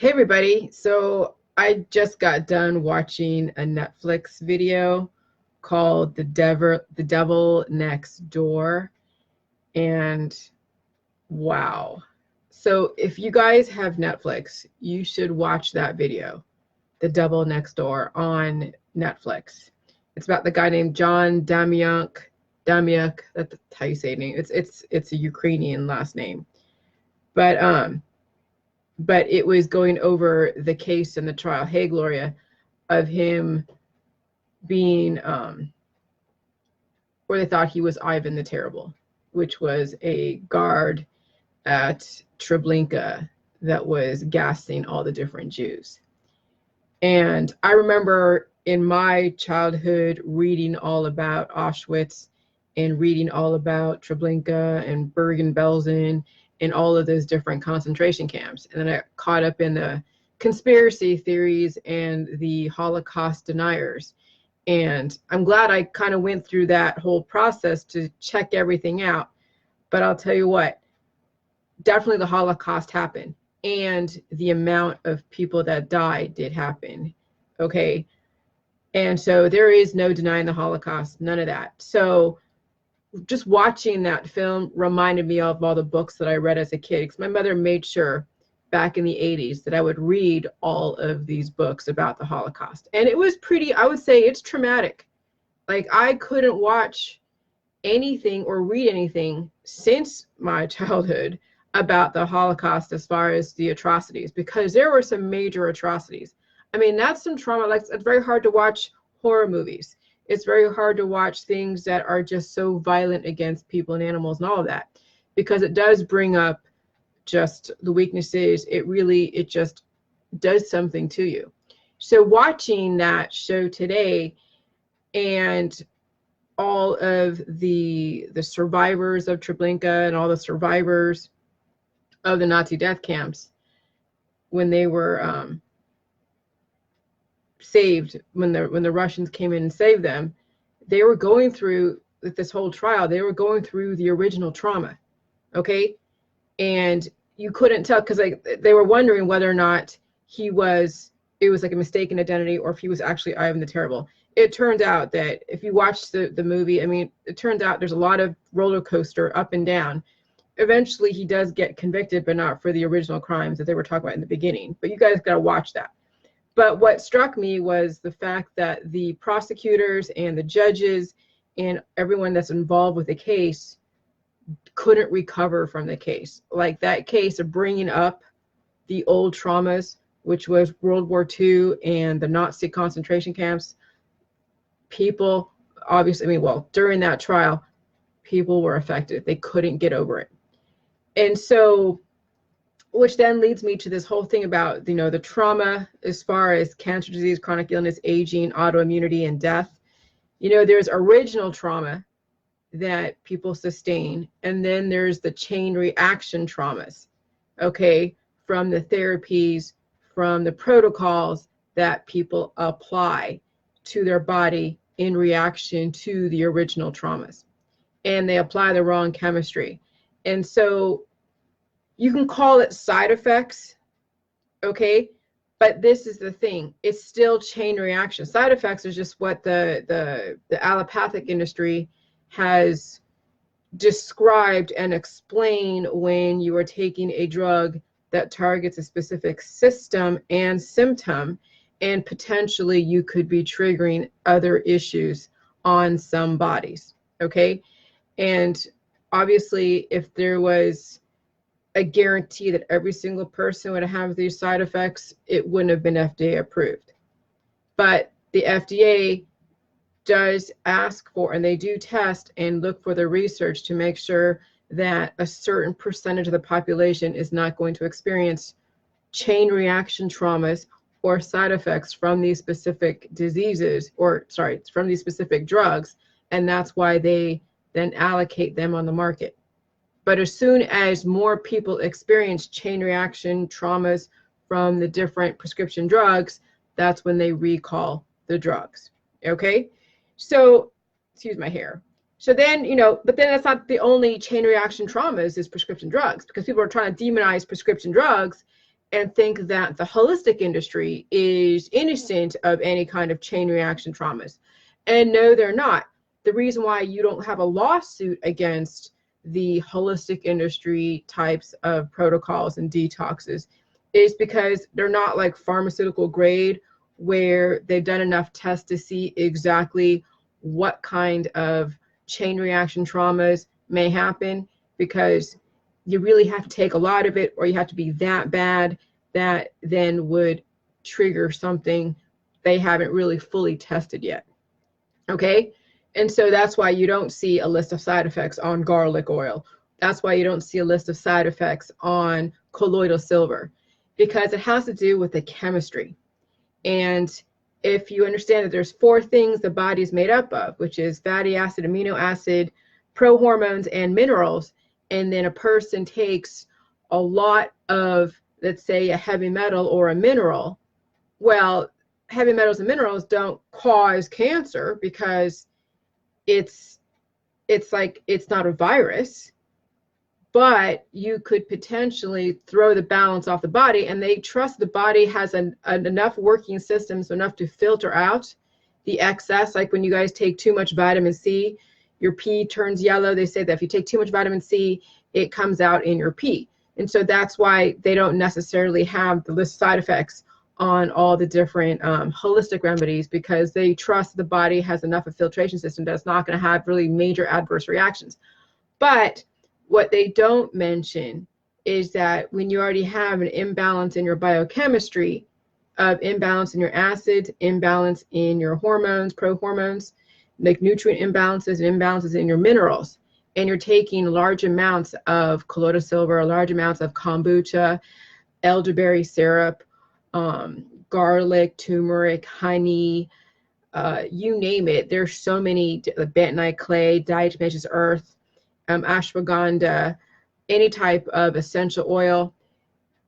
Hey everybody, so I just got done watching a Netflix video called The Devil Next Door, and wow. So if you guys have Netflix, you should watch that video, The Devil Next Door on Netflix. It's about the guy named John Damiuk, that's how you say it name. It's a Ukrainian last name. But but it was going over the case and the trial, hey Gloria, of him being where they thought he was Ivan the Terrible, which was a guard at Treblinka that was gassing all the different Jews. And I remember in my childhood reading all about Auschwitz and reading all about Treblinka and Bergen-Belsen and all of those different concentration camps. And then I got caught up in the conspiracy theories and the Holocaust deniers. And I'm glad I kind of went through that whole process to check everything out. But I'll tell you what, definitely the Holocaust happened. And the amount of people that died did happen. Okay. And so there is no denying the Holocaust, none of that. So just watching that film reminded me of all the books that I read as a kid, because my mother made sure back in the 80s that I would read all of these books about the Holocaust. And it was pretty, I would say it's traumatic. Like I couldn't watch anything or read anything since my childhood about the Holocaust as far as the atrocities, because there were some major atrocities. I mean, that's some trauma. Like it's very hard to watch horror movies. It's very hard to watch things that are just so violent against people and animals and all of that, because it does bring up just the weaknesses. It just does something to you. So watching that show today and all of the survivors of Treblinka and all the survivors of the Nazi death camps, when they were saved, when the Russians came in and saved them, they were going through this whole trial. They were going through the original trauma, okay? And you couldn't tell, because they were wondering whether or not it was like a mistaken identity or if he was actually Ivan the Terrible. It turned out that if you watch the movie, I mean, it turns out there's a lot of roller coaster up and down. Eventually he does get convicted, but not for the original crimes that they were talking about in the beginning. But you guys got to watch that. But what struck me was the fact that the prosecutors and the judges and everyone that's involved with the case couldn't recover from the case. Like that case of bringing up the old traumas, which was World War II and the Nazi concentration camps, people obviously, I mean, well, during that trial, people were affected. They couldn't get over it. And so, which then leads me to this whole thing about, the trauma as far as cancer, disease, chronic illness, aging, autoimmunity, and death. There's original trauma that people sustain, and then there's the chain reaction traumas, okay, from the therapies, from the protocols that people apply to their body in reaction to the original traumas. And they apply the wrong chemistry. And so you can call it side effects, okay? But this is the thing. It's still chain reaction. Side effects is just what the allopathic industry has described and explained when you are taking a drug that targets a specific system and symptom, and potentially you could be triggering other issues on some bodies, okay? And obviously, if there was a guarantee that every single person would have these side effects, it wouldn't have been FDA approved. But the FDA does ask for, and they do test and look for the research to make sure that a certain percentage of the population is not going to experience chain reaction traumas or side effects from these specific diseases, or sorry, from these specific drugs. And that's why they then allocate them on the market. But as soon as more people experience chain reaction traumas from the different prescription drugs, that's when they recall the drugs, okay? So, excuse my hair. So then, but then that's not the only chain reaction traumas is prescription drugs, because people are trying to demonize prescription drugs and think that the holistic industry is innocent of any kind of chain reaction traumas. And no, they're not. The reason why you don't have a lawsuit against the holistic industry types of protocols and detoxes is because they're not like pharmaceutical grade, where they've done enough tests to see exactly what kind of chain reaction traumas may happen, because you really have to take a lot of it, or you have to be that bad that then would trigger something they haven't really fully tested yet. Okay? And so that's why you don't see a list of side effects on garlic oil. That's why you don't see a list of side effects on colloidal silver, because it has to do with the chemistry. And if you understand that there's 4 things the body is made up of, which is fatty acid, amino acid, prohormones, and minerals, and then a person takes a lot of, let's say, a heavy metal or a mineral, well, heavy metals and minerals don't cause cancer because it's like, it's not a virus, but you could potentially throw the balance off the body. And they trust the body has enough working systems, enough to filter out the excess. Like when you guys take too much vitamin C, your pee turns yellow. They say that if you take too much vitamin C, it comes out in your pee. And so that's why they don't necessarily have the list of side effects on all the different holistic remedies, because they trust the body has enough of filtration system that's not going to have really major adverse reactions. But what they don't mention is that when you already have an imbalance in your biochemistry, of imbalance in your acids, imbalance in your hormones, prohormones, like nutrient imbalances and imbalances in your minerals, and you're taking large amounts of colloidal silver, large amounts of kombucha, elderberry syrup, garlic, turmeric, honey, you name it. There's so many, bentonite clay, diatomaceous earth, ashwagandha, any type of essential oil.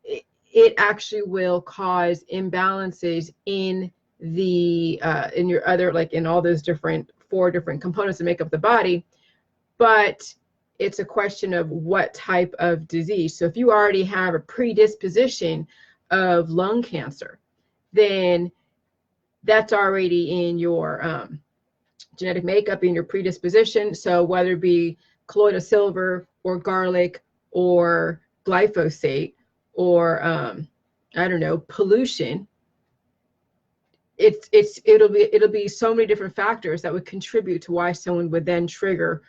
It actually will cause imbalances in the in your other, like in all those different 4 different components that make up the body. But it's a question of what type of disease. So if you already have a predisposition of lung cancer, then that's already in your genetic makeup, in your predisposition. So whether it be colloidal silver or garlic or glyphosate or I don't know, pollution, it'll be so many different factors that would contribute to why someone would then trigger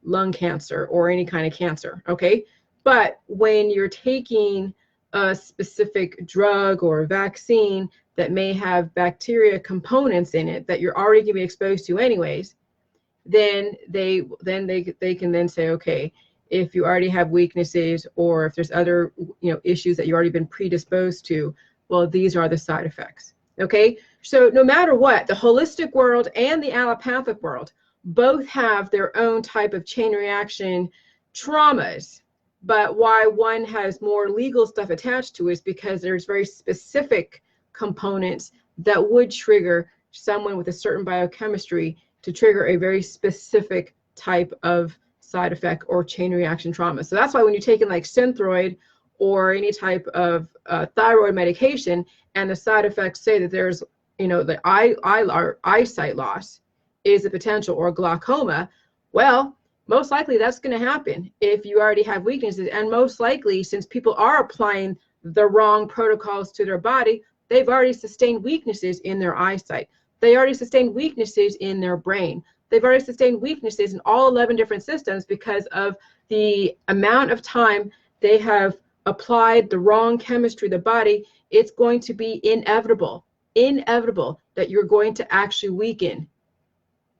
lung cancer or any kind of cancer. Okay, but when you're taking a specific drug or a vaccine that may have bacteria components in it that you're already going to be exposed to anyways, then they can then say, okay, if you already have weaknesses, or if there's other issues that you've already been predisposed to, well, these are the side effects. Okay, so no matter what, the holistic world and the allopathic world both have their own type of chain reaction traumas. But why one has more legal stuff attached to it is because there's very specific components that would trigger someone with a certain biochemistry to trigger a very specific type of side effect or chain reaction trauma. So that's why when you're taking like Synthroid or any type of thyroid medication, and the side effects say that there's, the eyesight loss is a potential, or glaucoma, well, most likely that's going to happen if you already have weaknesses. And most likely, since people are applying the wrong protocols to their body, they've already sustained weaknesses in their eyesight. They already sustained weaknesses in their brain. They've already sustained weaknesses in all 11 different systems because of the amount of time they have applied the wrong chemistry to the body. It's going to be inevitable that you're going to actually weaken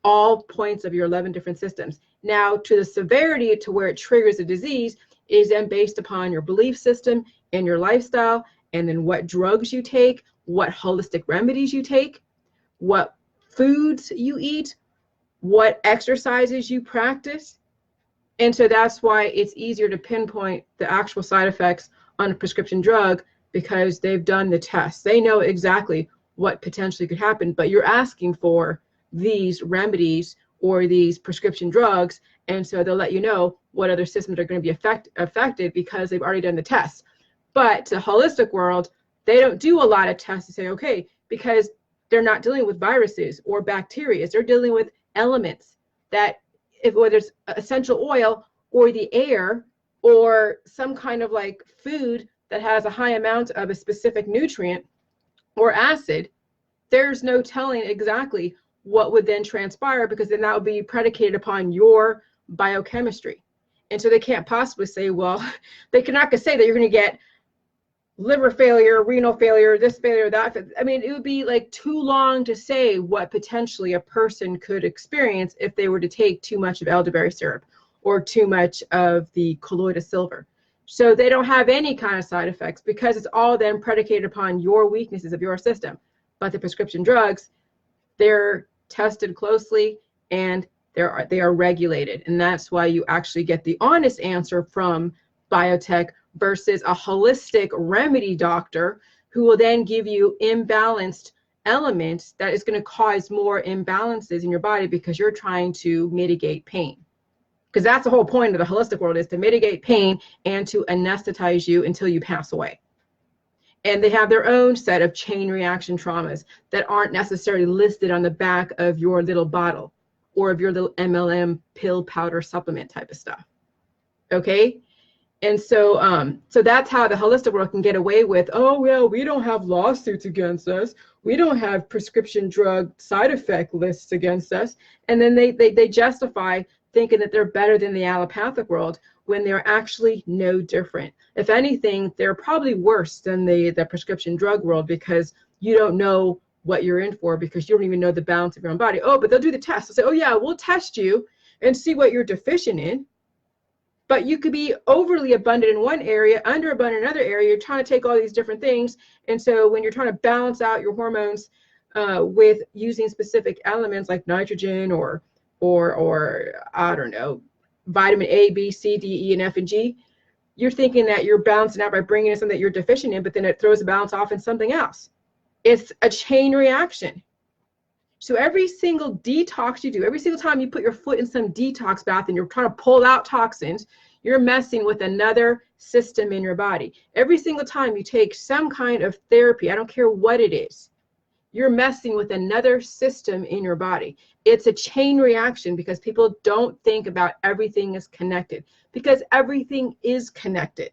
all points of your 11 different systems. Now, to the severity to where it triggers a disease is then based upon your belief system and your lifestyle, and then what drugs you take, what holistic remedies you take, what foods you eat, what exercises you practice. And so that's why it's easier to pinpoint the actual side effects on a prescription drug, because they've done the tests. They know exactly what potentially could happen, but you're asking for these remedies or these prescription drugs, and so they'll let you know what other systems are going to be affected because they've already done the tests. But the holistic world, they don't do a lot of tests to say, okay, because they're not dealing with viruses or bacteria. They're dealing with elements that, if whether it's essential oil or the air or some kind of like food that has a high amount of a specific nutrient or acid, there's no telling exactly what would then transpire, because then that would be predicated upon your biochemistry. And so they can't possibly say, well, they cannot say that you're going to get liver failure, renal failure, this failure, that. I mean, it would be like too long to say what potentially a person could experience if they were to take too much of elderberry syrup or too much of the colloidal silver. So they don't have any kind of side effects, because it's all then predicated upon your weaknesses of your system. But the prescription drugs, they're tested closely and they are regulated. And that's why you actually get the honest answer from biotech versus a holistic remedy doctor who will then give you imbalanced elements that is going to cause more imbalances in your body, because you're trying to mitigate pain. Because that's the whole point of the holistic world, is to mitigate pain and to anesthetize you until you pass away. And they have their own set of chain reaction traumas that aren't necessarily listed on the back of your little bottle or of your little MLM pill powder supplement type of stuff. Okay? And so so that's how the holistic world can get away with, oh, well, we don't have lawsuits against us. We don't have prescription drug side effect lists against us. And then they justify thinking that they're better than the allopathic world, when they're actually no different. If anything, they're probably worse than the prescription drug world, because you don't know what you're in for, because you don't even know the balance of your own body. Oh, but they'll do the test. They'll say, oh yeah, we'll test you and see what you're deficient in. But you could be overly abundant in one area, underabundant in another area. You're trying to take all these different things. And so when you're trying to balance out your hormones with using specific elements like nitrogen or I don't know, vitamin A, B, C, D, E, and F, and G, you're thinking that you're balancing out by bringing in something that you're deficient in, but then it throws the balance off in something else. It's a chain reaction. So every single detox you do, every single time you put your foot in some detox bath and you're trying to pull out toxins, you're messing with another system in your body. Every single time you take some kind of therapy, I don't care what it is, you're messing with another system in your body. It's a chain reaction, because people don't think about everything is connected, because everything is connected.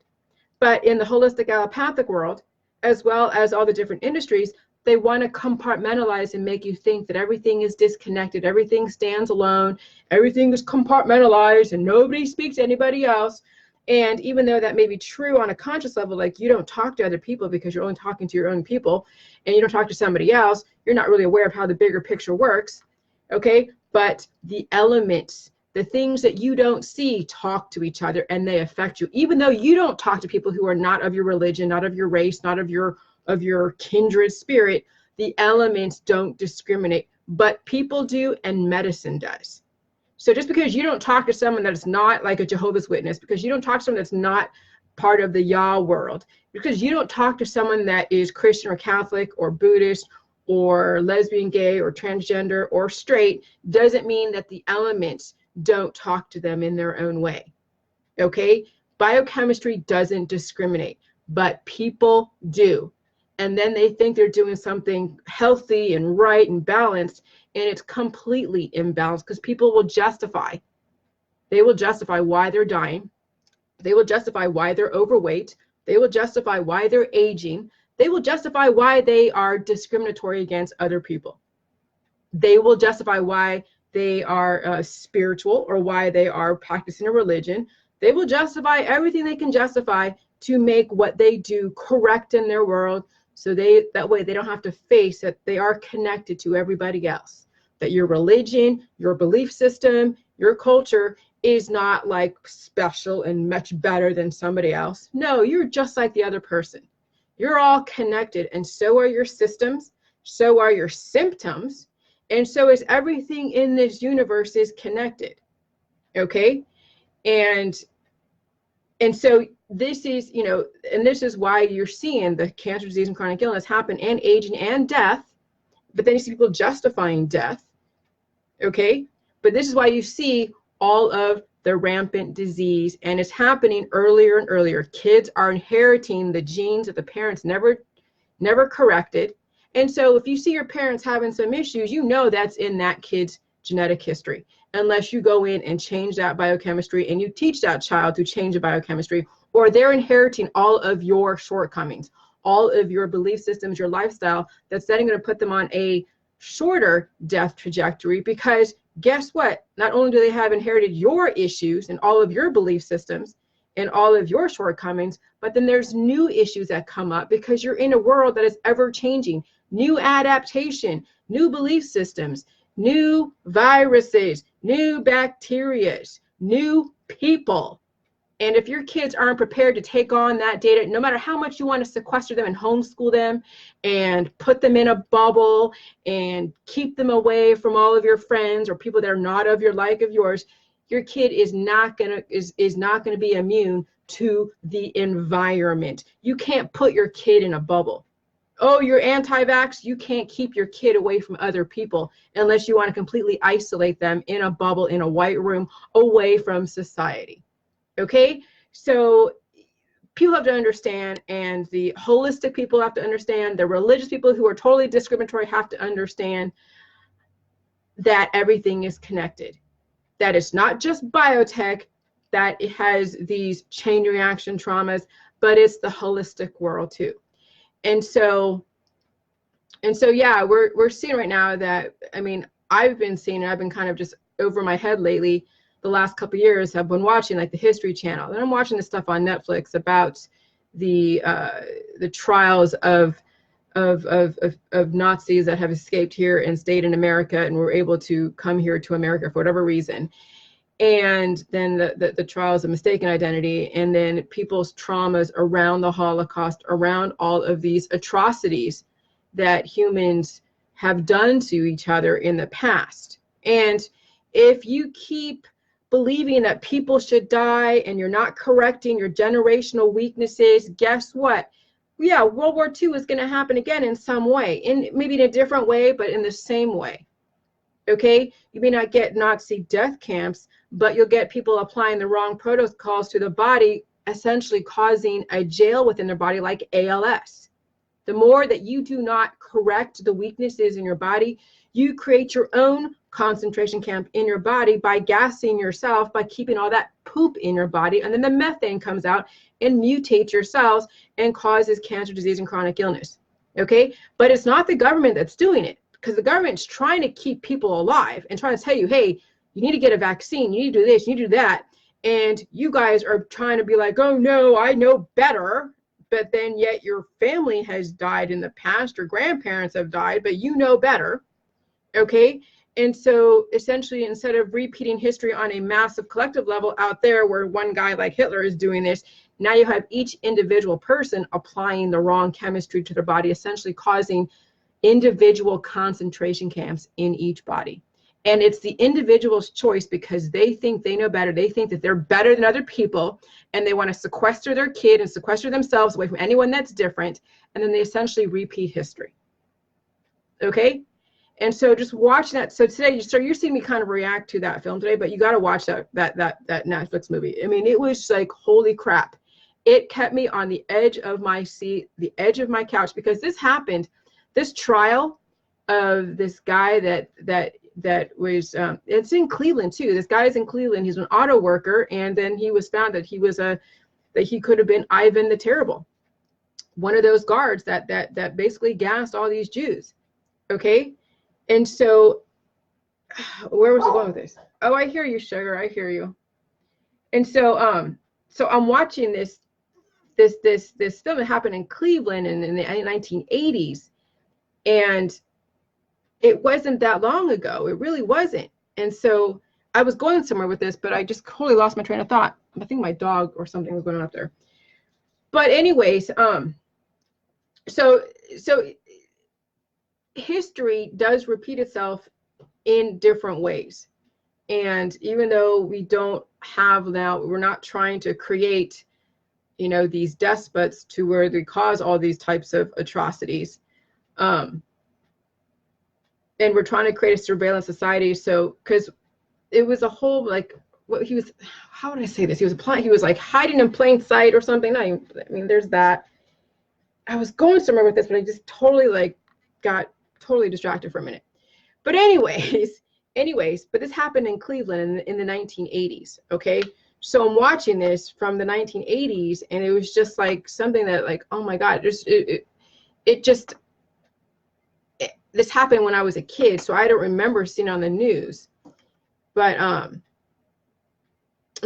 But in the holistic allopathic world, as well as all the different industries, they want to compartmentalize and make you think that everything is disconnected, everything stands alone, everything is compartmentalized, and nobody speaks to anybody else. And even though that may be true on a conscious level, like you don't talk to other people because you're only talking to your own people, and you don't talk to somebody else, you're not really aware of how the bigger picture works, okay? But the elements, the things that you don't see, talk to each other, and they affect you. Even though you don't talk to people who are not of your religion, not of your race, not of your kindred spirit, the elements don't discriminate, but people do, and medicine does. So just because you don't talk to someone that's not like a Jehovah's Witness, because you don't talk to someone that's not part of the Yah world, because you don't talk to someone that is Christian or Catholic or Buddhist or lesbian, gay, or transgender or straight, doesn't mean that the elements don't talk to them in their own way. Okay? Biochemistry doesn't discriminate, but people do. And then they think they're doing something healthy and right and balanced, and it's completely imbalanced, because people will justify. They will justify why they're dying. They will justify why they're overweight. They will justify why they're aging. They will justify why they are discriminatory against other people. They will justify why they are spiritual, or why they are practicing a religion. They will justify everything they can justify to make what they do correct in their world, so that way they don't have to face that they are connected to everybody else, that your religion, your belief system, your culture is not like special and much better than somebody else. No, you're just like the other person. You're all connected, and so are your systems, so are your symptoms, and so is everything in this universe is connected. Okay? And so this is, you know, and this is why you're seeing the cancer, disease, and chronic illness happen, and aging and death, but then you see people justifying death. Okay? But this is why you see all of the rampant disease, and it's happening earlier and earlier. Kids are inheriting the genes that the parents never corrected. And so if you see your parents having some issues, you know that's in that kid's genetic history, unless you go in and change that biochemistry and you teach that child to change the biochemistry, or they're inheriting all of your shortcomings, all of your belief systems, your lifestyle, that's then going to put them on a shorter death trajectory. Because guess what? Not only do they have inherited your issues and all of your belief systems and all of your shortcomings, but then there's new issues that come up because you're in a world that is ever changing, new adaptation, new belief systems, new viruses, new bacteria, new people. And if your kids aren't prepared to take on that data, no matter how much you want to sequester them and homeschool them and put them in a bubble and keep them away from all of your friends or people that are not of your like of yours, your kid is not gonna be immune to the environment. You can't put your kid in a bubble. Oh, you're anti-vax, you can't keep your kid away from other people unless you want to completely isolate them in a bubble, in a white room, away from society. Okay, so people have to understand, and the holistic people have to understand, the religious people who are totally discriminatory have to understand that everything is connected. That it's not just biotech, that it has these chain reaction traumas, but it's the holistic world too. And so yeah, we're seeing right now that, I mean, I've been seeing, I've been kind of just over my head lately. The last couple of years, I've been watching like the History Channel, and I'm watching this stuff on Netflix about the trials of Nazis that have escaped here and stayed in America and were able to come here to America for whatever reason. And then the trials of mistaken identity, and then people's traumas around the Holocaust, around all of these atrocities that humans have done to each other in the past. And if you keep believing that people should die and you're not correcting your generational weaknesses, guess what? Yeah, World War II is going to happen again in some way, maybe in a different way, but in the same way. Okay, you may not get Nazi death camps, but you'll get people applying the wrong protocols to the body, essentially causing a jail within their body like ALS. The more that you do not correct the weaknesses in your body, you create your own concentration camp in your body by gassing yourself, by keeping all that poop in your body, and then the methane comes out and mutates your cells and causes cancer, disease, and chronic illness. Okay, but it's not the government that's doing it, because the government's trying to keep people alive and trying to tell you, hey, you need to get a vaccine, you need to do this, you need to do that, and you guys are trying to be like, oh no, I know better. But then yet your family has died in the past, your grandparents have died, but you know better. Okay, and so essentially, instead of repeating history on a massive collective level out there where one guy like Hitler is doing this, now you have each individual person applying the wrong chemistry to their body, essentially causing individual concentration camps in each body. And it's the individual's choice, because they think they know better. They think that they're better than other people, and they want to sequester their kid and sequester themselves away from anyone that's different. And then they essentially repeat history. Okay. And so just watch that. So today, so you're seeing me kind of react to that film today, but you got to watch that Netflix movie. I mean, it was like, holy crap. It kept me on the edge of my seat, the edge of my couch, because this happened, this trial of this guy that was, it's in Cleveland too. This guy is in Cleveland. He's an auto worker. And then he was found that he could have been Ivan the Terrible, one of those guards that basically gassed all these Jews. Okay. And so where was I going with this? Oh, I hear you, sugar. I hear you. And so, so I'm watching this film that happened in Cleveland in the 1980s. And it wasn't that long ago. It really wasn't. And so I was going somewhere with this, but I just totally lost my train of thought. I think my dog or something was going on up there. But anyways, so history does repeat itself in different ways. And even though we don't have now, we're not trying to create, these despots to where they cause all these types of atrocities. And we're trying to create a surveillance society. So, because it was a whole, like, what he was, how would I say this? He was applying, he was like hiding in plain sight or something. I mean, there's that. I was going somewhere with this, but I just totally like got totally distracted for a minute. But anyways, but this happened in Cleveland in the 1980s. Okay. So I'm watching this from the 1980s, and it was just like something that like, oh my God, this happened when I was a kid, so I don't remember seeing it on the news. But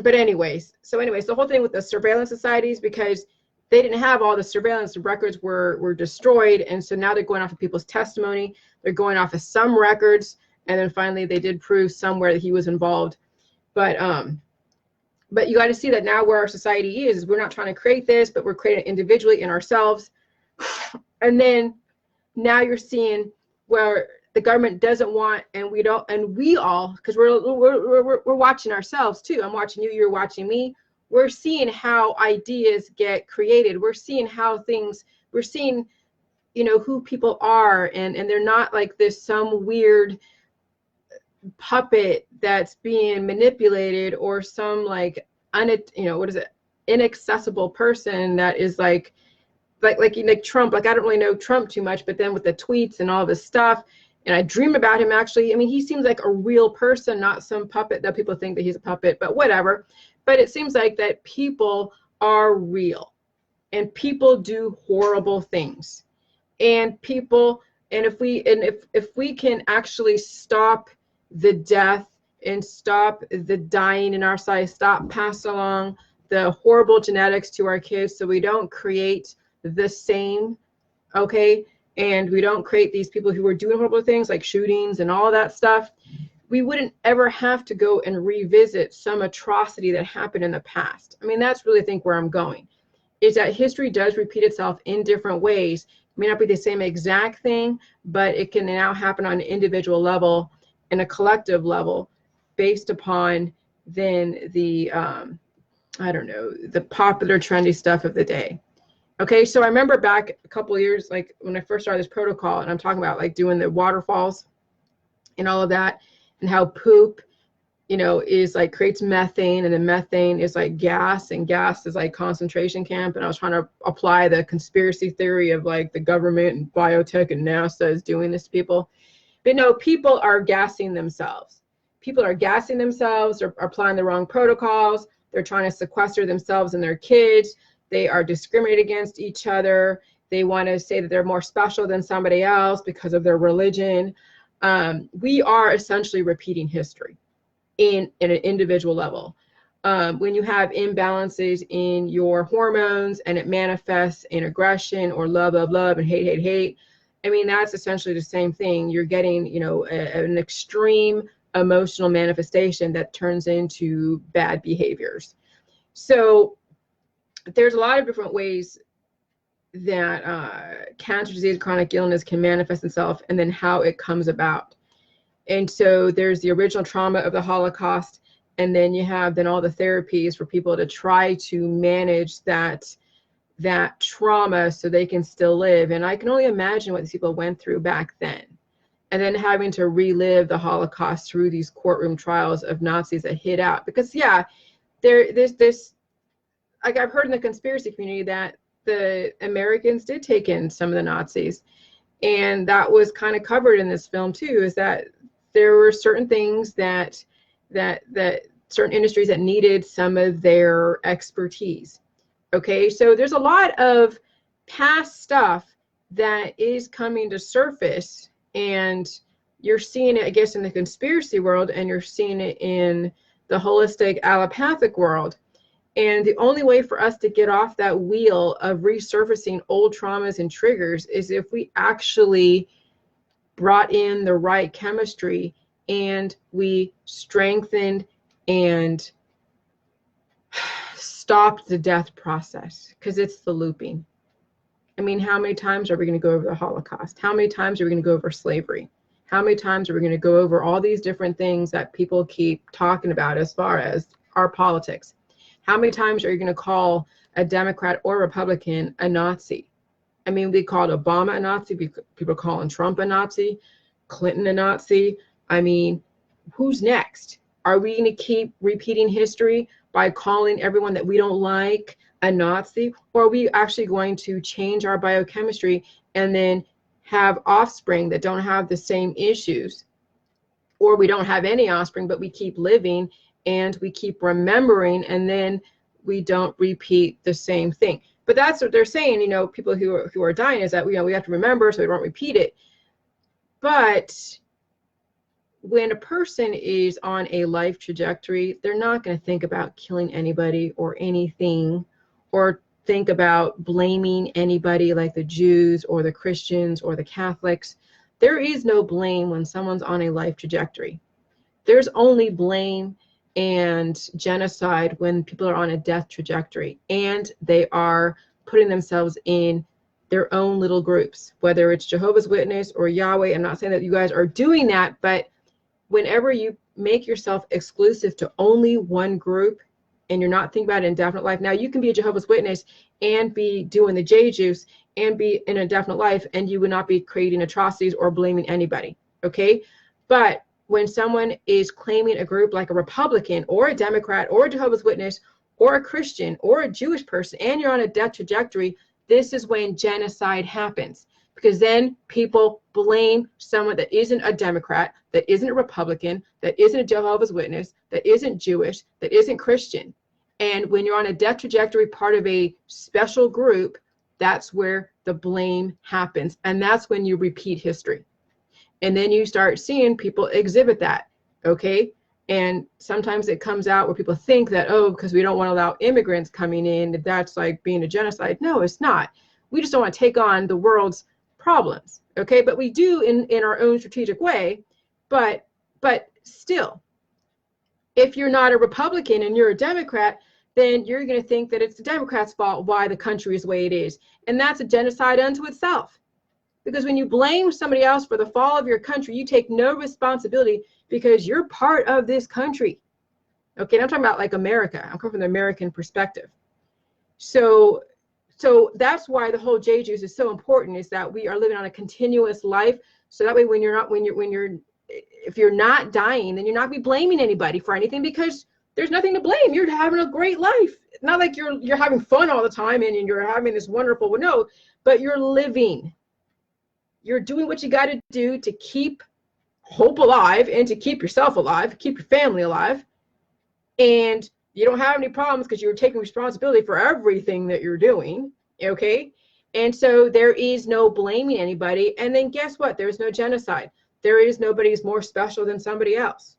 anyways, the whole thing with the surveillance societies, because they didn't have all the surveillance, records were destroyed, and so now they're going off of people's testimony. They're going off of some records, and then finally they did prove somewhere that he was involved. But you got to see that now where our society is we're not trying to create this, but we're creating it individually in ourselves. And then now you're seeing where the government doesn't want, and we don't, and we all, because we're watching ourselves too. I'm watching you, you're watching me. We're seeing how ideas get created. We're seeing how things, we're seeing, who people are, and they're not like this some weird puppet that's being manipulated, or some like inaccessible person that is like Trump. Like, I don't really know Trump too much, but then with the tweets and all this stuff, and I dream about him actually. I mean, he seems like a real person, not some puppet that people think that he's a puppet, but whatever. But it seems like that people are real, and people do horrible things, and if we can actually stop the death and stop the dying in our society, stop passing along the horrible genetics to our kids, so we don't create the same, okay, and we don't create these people who are doing horrible things like shootings and all that stuff, we wouldn't ever have to go and revisit some atrocity that happened in the past. I mean, that's really, I think, where I'm going, is that history does repeat itself in different ways. It may not be the same exact thing, but it can now happen on an individual level and a collective level based upon then the, the popular trendy stuff of the day. Okay, so I remember back a couple of years, like when I first started this protocol, and I'm talking about like doing the waterfalls and all of that, and how poop, is like creates methane, and then methane is like gas, and gas is like concentration camp. And I was trying to apply the conspiracy theory of like the government and biotech and NASA is doing this to people. But no, people are gassing themselves. People are gassing themselves, or are applying the wrong protocols. They're trying to sequester themselves and their kids. They are discriminating against each other. They want to say that they're more special than somebody else because of their religion. We are essentially repeating history in an individual level. When you have imbalances in your hormones and it manifests in aggression or love, and hate, I mean, that's essentially the same thing. You're getting, an extreme emotional manifestation that turns into bad behaviors. So there's a lot of different ways that cancer disease, chronic illness can manifest itself, and then how it comes about. And so there's the original trauma of the Holocaust, and then you have all the therapies for people to try to manage that trauma so they can still live. And I can only imagine what these people went through back then, and then having to relive the Holocaust through these courtroom trials of Nazis that hid out. Because there's this, like, I've heard in the conspiracy community that the Americans did take in some of the Nazis, and that was kind of covered in this film too, is that there were certain things that certain industries that needed some of their expertise. Okay, so there's a lot of past stuff that is coming to surface, and you're seeing it, I guess, in the conspiracy world, and you're seeing it in the holistic allopathic world. And the only way for us to get off that wheel of resurfacing old traumas and triggers is if we actually brought in the right chemistry, and we strengthened and stopped the death process, because it's the looping. I mean, how many times are we going to go over the Holocaust? How many times are we going to go over slavery? How many times are we going to go over all these different things that people keep talking about as far as our politics? How many times are you going to call a Democrat or Republican a Nazi? I mean, we called Obama a Nazi. People calling Trump a Nazi, Clinton a Nazi. I mean, who's next? Are we going to keep repeating history by calling everyone that we don't like a Nazi? Or are we actually going to change our biochemistry and then have offspring that don't have the same issues? Or we don't have any offspring, but we keep living and we keep remembering, and then we don't repeat the same thing. But that's what they're saying, you know, people who are dying, is that, you know, we have to remember so we don't repeat it. But when a person is on a life trajectory, they're not going to think about killing anybody or anything, or think about blaming anybody like the Jews or the Christians or the Catholics. There is no blame when someone's on a life trajectory. There's only blame and genocide when people are on a death trajectory and they are putting themselves in their own little groups, whether it's Jehovah's Witness or Yahweh. I'm not saying that you guys are doing that, but whenever you make yourself exclusive to only one group and you're not thinking about indefinite life. Now, you can be a Jehovah's Witness and be doing the J juice and be in a definite life, and you would not be creating atrocities or blaming anybody, okay? But when someone is claiming a group like a Republican or a Democrat or a Jehovah's Witness or a Christian or a Jewish person, and you're on a death trajectory, this is when genocide happens. Because then people blame someone that isn't a Democrat, that isn't a Republican, that isn't a Jehovah's Witness, that isn't Jewish, that isn't Christian. And when you're on a death trajectory, part of a special group, that's where the blame happens. And that's when you repeat history. And then you start seeing people exhibit that, okay? And sometimes it comes out where people think that, oh, because we don't want to allow immigrants coming in, that's like being a genocide. No, it's not. We just don't want to take on the world's problems, okay? But we do in our own strategic way. But still, if you're not a Republican and you're a Democrat, then you're going to think that it's the Democrats' fault why the country is the way it is. And that's a genocide unto itself. Because when you blame somebody else for the fall of your country, you take no responsibility because you're part of this country. Okay, and I'm talking about like America. I'm coming from the American perspective. So that's why the whole J juice is so important, is that we are living on a continuous life. So that way, if you're not dying, then you're not be blaming anybody for anything, because there's nothing to blame. You're having a great life. Not like you're having fun all the time and you're having this wonderful, no, but you're living. You're doing what you got to do to keep hope alive and to keep yourself alive, keep your family alive. And you don't have any problems because you're taking responsibility for everything that you're doing, okay? And so there is no blaming anybody. And then guess what? There's no genocide. There is nobody's more special than somebody else.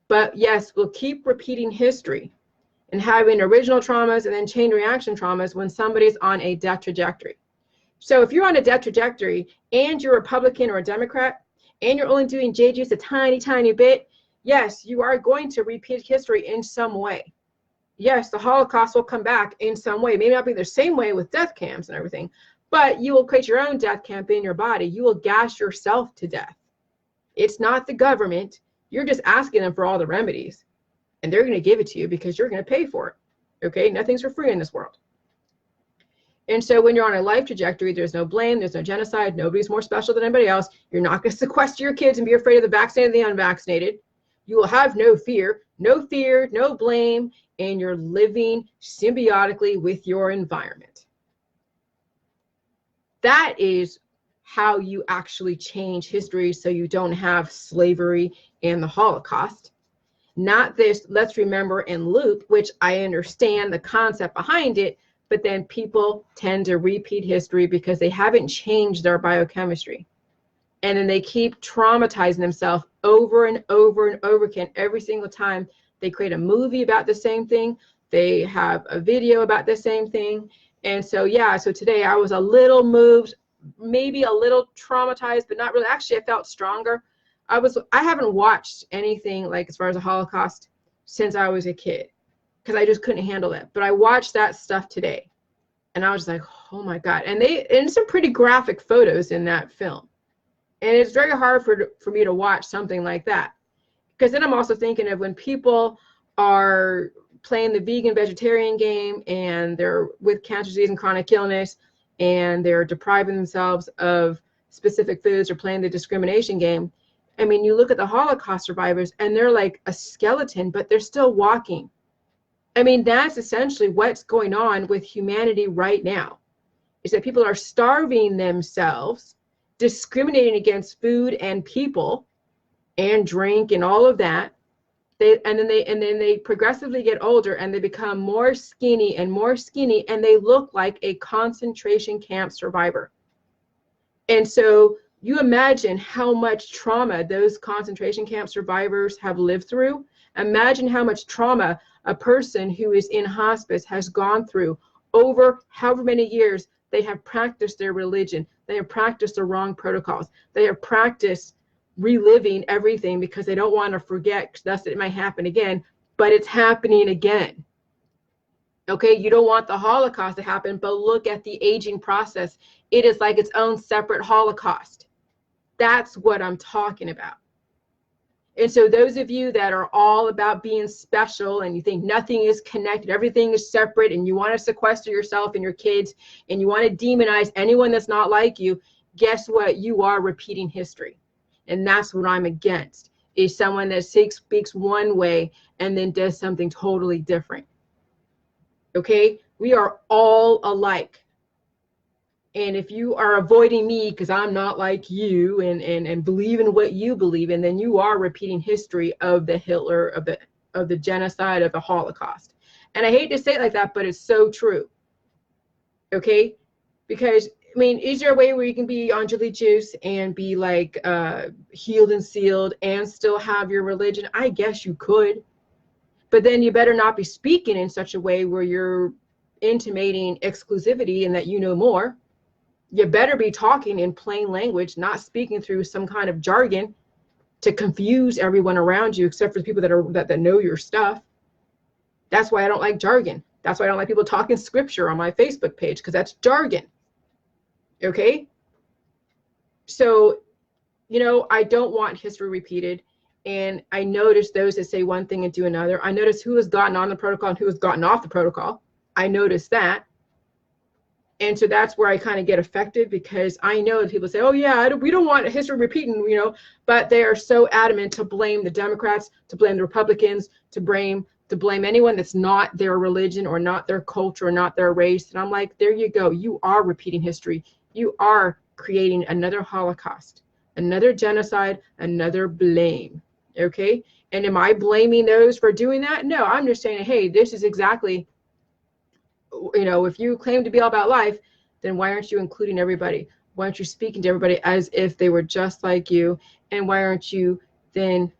But yes, we'll keep repeating history and having original traumas and then chain reaction traumas when somebody's on a death trajectory. So if you're on a death trajectory and you're a Republican or a Democrat and you're only doing J juice a tiny, tiny bit, yes, you are going to repeat history in some way. Yes, the Holocaust will come back in some way. Maybe not be the same way with death camps and everything, but you will create your own death camp in your body. You will gas yourself to death. It's not the government. You're just asking them for all the remedies, and they're going to give it to you because you're going to pay for it. Okay, nothing's for free in this world. And so when you're on a life trajectory, there's no blame, there's no genocide, nobody's more special than anybody else. You're not going to sequester your kids and be afraid of the vaccinated and the unvaccinated. You will have no fear, no blame, and you're living symbiotically with your environment. That is how you actually change history so you don't have slavery and the Holocaust. Not this, let's remember and loop, which I understand the concept behind it, but then people tend to repeat history because they haven't changed their biochemistry. And then they keep traumatizing themselves over and over and over again. Every single time they create a movie about the same thing, they have a video about the same thing. And so, yeah, so today I was a little moved, maybe a little traumatized, but not really. Actually, I felt stronger. I haven't watched anything like as far as the Holocaust since I was a kid, because I just couldn't handle it. But I watched that stuff today, and I was like, oh my God. And some pretty graphic photos in that film. And it's very hard for me to watch something like that, because then I'm also thinking of when people are playing the vegan vegetarian game and they're with cancer disease and chronic illness and they're depriving themselves of specific foods or playing the discrimination game. I mean, you look at the Holocaust survivors and they're like a skeleton, but they're still walking. I mean, that's essentially what's going on with humanity right now, is that people are starving themselves, discriminating against food and people and drink and all of that. And then they progressively get older and they become more skinny, and they look like a concentration camp survivor. And so you imagine how much trauma those concentration camp survivors have lived through. Imagine how much trauma a person who is in hospice has gone through over however many years they have practiced their religion. They have practiced the wrong protocols. They have practiced reliving everything because they don't want to forget, because thus it might happen again, but it's happening again. Okay, you don't want the Holocaust to happen, but look at the aging process. It is like its own separate Holocaust. That's what I'm talking about. And so those of you that are all about being special and you think nothing is connected, everything is separate, and you want to sequester yourself and your kids, and you want to demonize anyone that's not like you, guess what? You are repeating history. And that's what I'm against, is someone that speaks one way and then does something totally different. Okay? We are all alike. And if you are avoiding me because I'm not like you and believe in what you believe in, then you are repeating history of the Hitler, of the genocide, of the Holocaust. And I hate to say it like that, but it's so true. Okay? Because, I mean, is there a way where you can be on jelly juice and be like healed and sealed and still have your religion? I guess you could. But then you better not be speaking in such a way where you're intimating exclusivity and that you know more. You better be talking in plain language, not speaking through some kind of jargon to confuse everyone around you, except for the people that know your stuff. That's why I don't like jargon. That's why I don't like people talking scripture on my Facebook page, because that's jargon. Okay? So, you know, I don't want history repeated. And I notice those that say one thing and do another. I notice who has gotten on the protocol and who has gotten off the protocol. I notice that. And so that's where I kind of get affected, because I know that people say, oh yeah, we don't want history repeating, you know, but they are so adamant to blame the Democrats, to blame the Republicans, to blame anyone that's not their religion or not their culture or not their race. And I'm like, there you go. You are repeating history. You are creating another Holocaust, another genocide, another blame. Okay. And am I blaming those for doing that? No, I'm just saying, hey, this is exactly, you know, if you claim to be all about life, then why aren't you including everybody? Why aren't you speaking to everybody as if they were just like you? And why aren't you then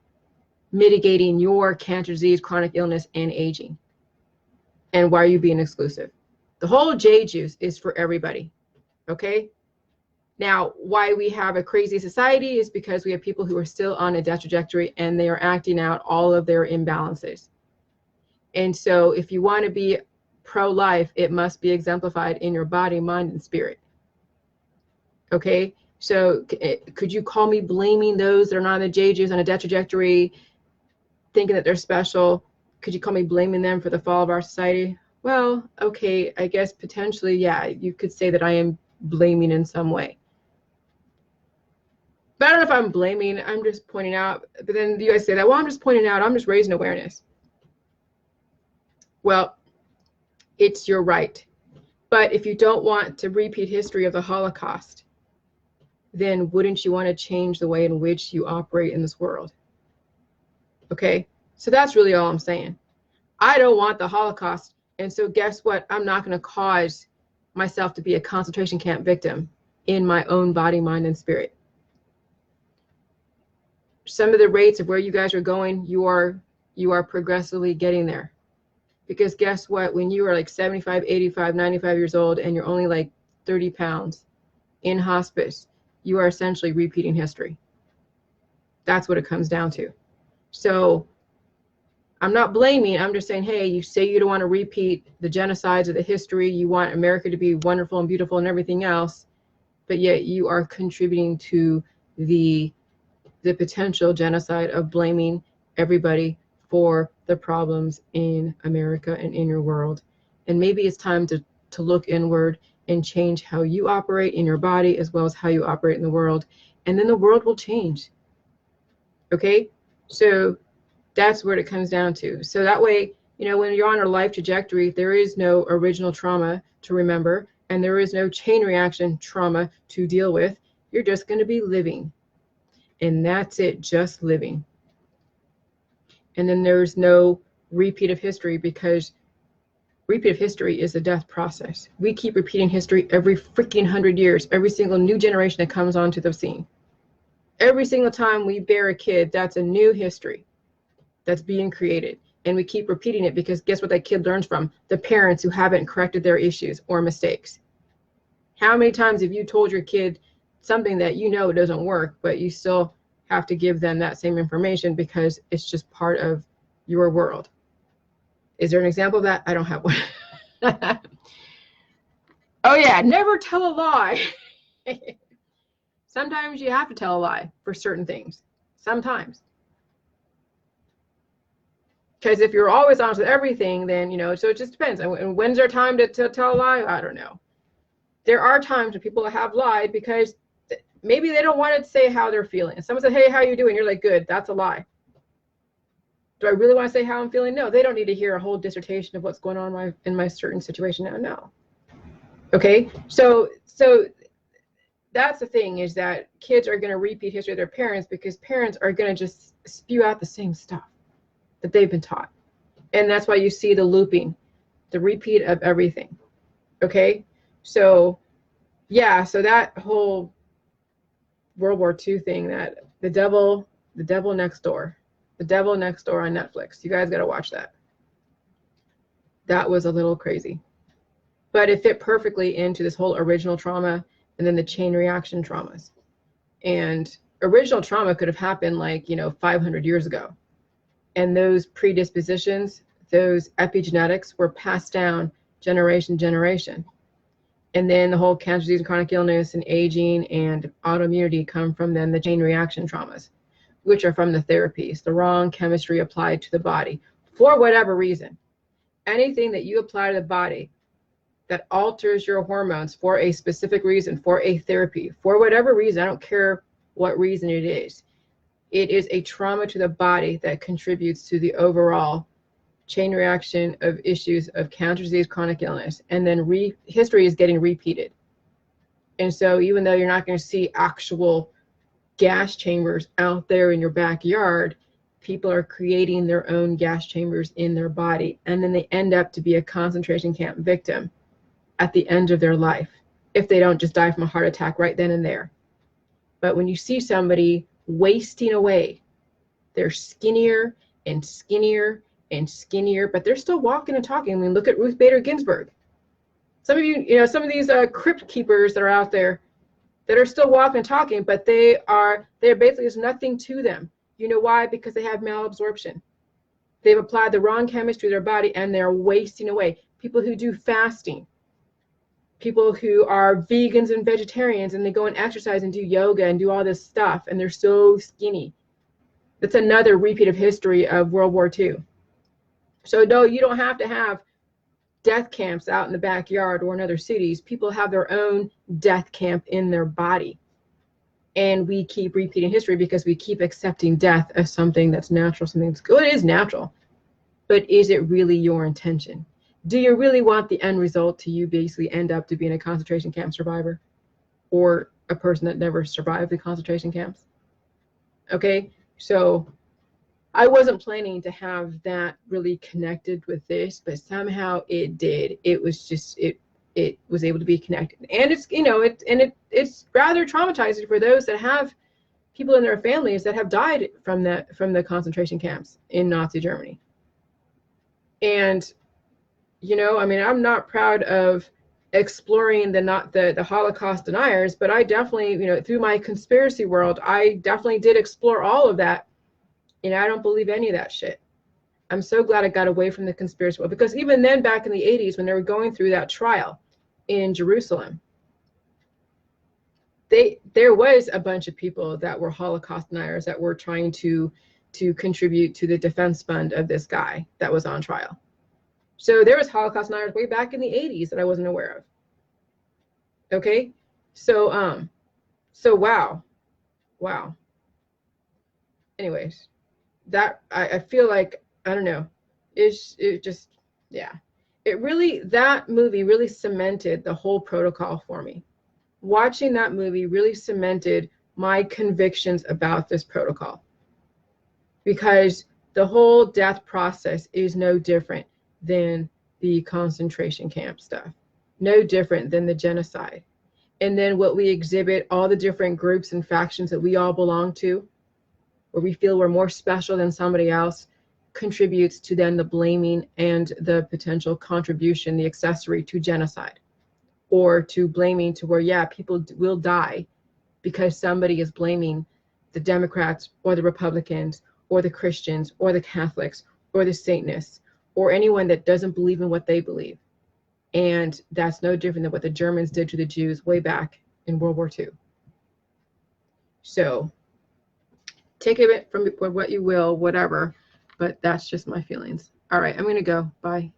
mitigating your cancer, disease, chronic illness, and aging? And why are you being exclusive? The whole J juice is for everybody. Okay? Now, why we have a crazy society is because we have people who are still on a death trajectory and they are acting out all of their imbalances. And so if you want to be pro-life, it must be exemplified in your body, mind, and spirit. Okay? So could you call me blaming those that are not on the J juice on a death trajectory, thinking that they're special? Could you call me blaming them for the fall of our society? Well, okay, I guess potentially, yeah, you could say that I am blaming in some way. But I don't know if I'm blaming, I'm just pointing out. But then you guys say that, well, I'm just pointing out, I'm just raising awareness. Well, it's your right. But if you don't want to repeat history of the Holocaust, then wouldn't you want to change the way in which you operate in this world? Okay, so that's really all I'm saying. I don't want the Holocaust, and so guess what? I'm not going to cause myself to be a concentration camp victim in my own body, mind, and spirit. Some of the rates of where you guys are going, you are progressively getting there. Because guess what? When you are like 75, 85, 95 years old and you're only like 30 pounds in hospice, you are essentially repeating history. That's what it comes down to. So I'm not blaming. I'm just saying, hey, you say you don't want to repeat the genocides of the history. You want America to be wonderful and beautiful and everything else. But yet you are contributing to the potential genocide of blaming everybody for the problems in America and in your world. And maybe it's time to look inward and change how you operate in your body as well as how you operate in the world. And then the world will change. Okay, so that's what it comes down to. So that way, you know, when you're on a life trajectory, there is no original trauma to remember, and there is no chain reaction trauma to deal with. You're just going to be living, and that's it, just living. And then there's no repeat of history, because repeat of history is a death process. We keep repeating history every freaking 100 years, every single new generation that comes onto the scene. Every single time we bear a kid, that's a new history that's being created. And we keep repeating it, because guess what that kid learns from? The parents who haven't corrected their issues or mistakes. How many times have you told your kid something that you know doesn't work, but you still have to give them that same information because it's just part of your world? Is there an example of that? I don't have one. Oh yeah, never tell a lie. Sometimes you have to tell a lie for certain things. Sometimes. Because if you're always honest with everything, then, you know, so it just depends. And when's there time to tell a lie? I don't know. There are times when people have lied because maybe they don't want to say how they're feeling. Someone said, hey, how you doing? You're like, good. That's a lie. Do I really want to say how I'm feeling? No, they don't need to hear a whole dissertation of what's going on in my certain situation now. No. Okay, so that's the thing, is that kids are going to repeat history of their parents, because parents are going to just spew out the same stuff that they've been taught. And that's why you see the looping, the repeat of everything. Okay, so yeah, so that whole World War II thing, that the devil next door on Netflix, you guys got to watch that. That was a little crazy, but it fit perfectly into this whole original trauma and then the chain reaction traumas. And original trauma could have happened, like, you know, 500 years ago. And those predispositions, those epigenetics, were passed down generation to generation. And then the whole cancer, disease, and chronic illness, and aging, and autoimmunity come from then the chain reaction traumas, which are from the therapies, the wrong chemistry applied to the body for whatever reason. Anything that you apply to the body that alters your hormones for a specific reason, for a therapy, for whatever reason, I don't care what reason it is a trauma to the body that contributes to the overall chain reaction of issues of cancer, disease, chronic illness. And then history is getting repeated. And so even though you're not going to see actual gas chambers out there in your backyard, people are creating their own gas chambers in their body. And then they end up to be a concentration camp victim at the end of their life, if they don't just die from a heart attack right then and there. But when you see somebody wasting away, they're skinnier and skinnier and skinnier, but they're still walking and talking. I mean, look at Ruth Bader Ginsburg. Some of you, some of these crypt keepers that are out there that are still walking and talking, but they're basically, there's nothing to them. You know why? Because they have malabsorption. They've applied the wrong chemistry to their body, and they're wasting away. People who do fasting, people who are vegans and vegetarians, and they go and exercise and do yoga and do all this stuff, and they're so skinny. That's another repeat of history of World War II. So no, you don't have to have death camps out in the backyard or in other cities. People have their own death camp in their body. And we keep repeating history because we keep accepting death as something that's natural, something that's good. It is natural, but is it really your intention? Do you really want the end result to you basically end up to being a concentration camp survivor, or a person that never survived the concentration camps? Okay, so I wasn't planning to have that really connected with this, but somehow it did. It was just, it was able to be connected. And it's, it's rather traumatizing for those that have people in their families that have died from the concentration camps in Nazi Germany. And, I mean, I'm not proud of exploring the Holocaust deniers, but I definitely, through my conspiracy world, I definitely did explore all of that. And I don't believe any of that shit. I'm so glad I got away from the conspiracy world, because even then, back in the 80s, when they were going through that trial in Jerusalem, there was a bunch of people that were Holocaust deniers that were trying to contribute to the defense fund of this guy that was on trial. So there was Holocaust deniers way back in the 80s that I wasn't aware of. Okay, so wow. anyways, that I feel like, I don't know, it just, yeah, that movie really cemented the whole protocol for me. Watching that movie really cemented my convictions about this protocol, because the whole death process is no different than the concentration camp stuff, no different than the genocide. And then what we exhibit, all the different groups and factions that we all belong to, where we feel we're more special than somebody else, contributes to then the blaming and the potential contribution, the accessory to genocide, or to blaming to where, yeah, people will die because somebody is blaming the Democrats or the Republicans or the Christians or the Catholics or the Satanists or anyone that doesn't believe in what they believe. And that's no different than what the Germans did to the Jews way back in World War II. So take it from what you will, whatever, but that's just my feelings. All right, I'm going to go. Bye.